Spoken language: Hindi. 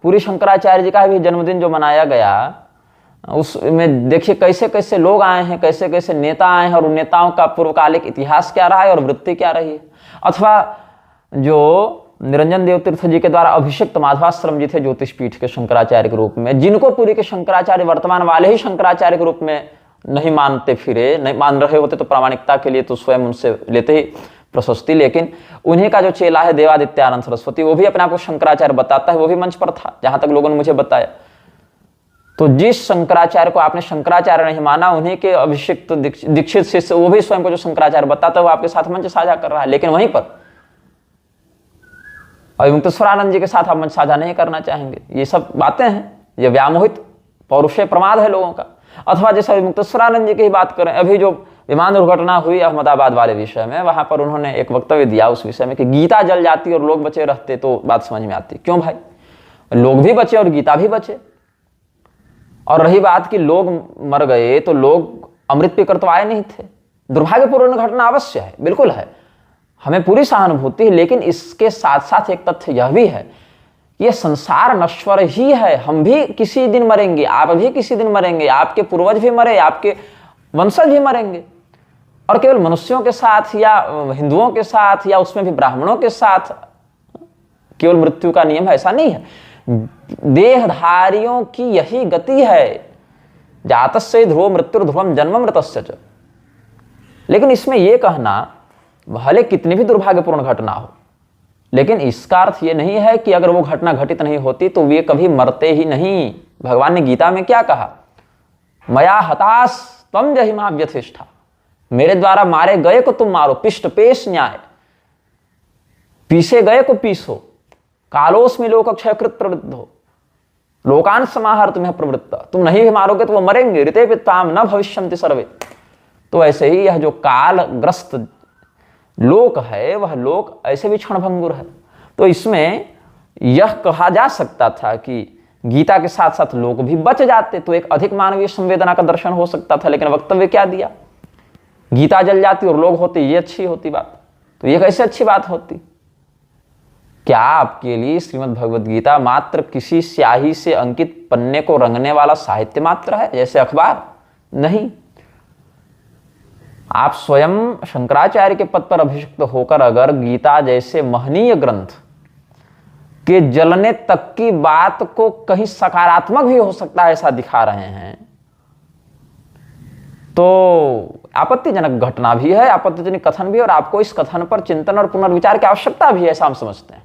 पूरी शंकराचार्य जी का भी जन्मदिन जो मनाया गया, उसमें देखिए कैसे कैसे लोग आए हैं, कैसे कैसे नेता आए हैं, और उन नेताओं का पूर्वकालिक इतिहास क्या रहा है और वृत्ति क्या रही है। अथवा जो निरंजन देव तीर्थ जी के द्वारा अभिषिक्त माधवाश्रम जी थे ज्योतिष पीठ के शंकराचार्य के रूप में, जिनको पूरी के शंकराचार्य वर्तमान वाले ही शंकराचार्य के रूप में नहीं मानते फिरे, नहीं मान रहे होते तो प्रामाणिकता के लिए तो स्वयं उनसे लेते ही प्रशस्ति, लेकिन उन्हीं का जो चेला है देवादित्यानंद सरस्वती, वो भी अपने आप को शंकराचार्य बताता है, वो भी मंच पर था जहां तक लोगों ने मुझे बताया। तो जिस शंकराचार्य को आपने शंकराचार्य नहीं माना, उन्हीं के अभिषिक्त दीक्षित शिष्य, वो भी स्वयं को जो शंकराचार्य बताता है, वो आपके साथ मंच साझा कर रहा है। लेकिन वहीं पर अविमुक्तेश्वरानंद जी के साथ आप मंच साझा नहीं करना चाहेंगे। ये सब बातें हैं, ये व्यामोहित पौरुषेय प्रमाद है लोगों का। अथवा जैसे अविमुक्तेश्वरानंद जी की ही बात करें, अभी जो विमान दुर्घटना हुई अहमदाबाद वाले विषय में, वहां पर उन्होंने एक वक्तव्य दिया उस विषय में कि गीता जल जाती और लोग बचे रहते तो बात समझ में आती। क्यों भाई, लोग भी बचे और गीता भी बचे। और रही बात कि लोग मर गए तो लोग अमृत पीकर तो आए नहीं थे। दुर्भाग्यपूर्ण घटना अवश्य है, बिल्कुल है, हमें पूरी सहानुभूति है। लेकिन इसके साथ साथ एक तथ्य यह भी है, यह संसार नश्वर ही है। हम भी किसी दिन मरेंगे, आप भी किसी दिन मरेंगे, आपके पूर्वज भी मरे, आपके वंशज भी मरेंगे। और केवल मनुष्यों के साथ या हिंदुओं के साथ या उसमें भी ब्राह्मणों के साथ केवल मृत्यु का नियम है, ऐसा नहीं है। देहधारियों की यही गति है, जातस्य ध्रुवो मृत्युर्ध्रुवम जन्म मृतस्य च। लेकिन इसमें यह कहना, भले कितनी भी दुर्भाग्यपूर्ण घटना हो, लेकिन इसका अर्थ यह नहीं है कि अगर वो घटना घटित नहीं होती तो वे कभी मरते ही नहीं। भगवान ने गीता में क्या कहा, मया हतास त्वं जहिमा व्यथिष्ठा, मेरे द्वारा मारे गए को तुम मारो, पिष्ट पेश न्याय, पीसे गए को पीसो, कालोस्मि लोक क्षयकृत प्रवृद्धो, लोकान समाहर तुम्हें प्रवृत्त, तुम नहीं भी मारोगे तो वो मरेंगे, ऋते पिताम न भविष्यन्ति सर्वे। तो ऐसे ही यह जो कालग्रस्त लोक है, वह लोक ऐसे भी क्षणभंगुर है। तो इसमें यह कहा जा सकता था कि गीता के साथ साथ लोग भी बच जाते तो एक अधिक मानवीय संवेदना का दर्शन हो सकता था। लेकिन वक्तव्य क्या दिया, गीता जल जाती और लोग होते, ये अच्छी होती बात? तो ये कैसे अच्छी बात होती? क्या आपके लिए श्रीमद् भगवद गीता मात्र किसी स्याही से अंकित पन्ने को रंगने वाला साहित्य मात्र है, जैसे अखबार? नहीं। आप स्वयं शंकराचार्य के पद पर अभिषिक्त होकर अगर गीता जैसे महनीय ग्रंथ के जलने तक की बात को कहीं सकारात्मक भी हो सकता है ऐसा दिखा रहे हैं, तो आपत्तिजनक घटना भी है, आपत्तिजनक कथन भी, और आपको इस कथन पर चिंतन और पुनर्विचार की आवश्यकता भी है, ऐसा हम समझते हैं।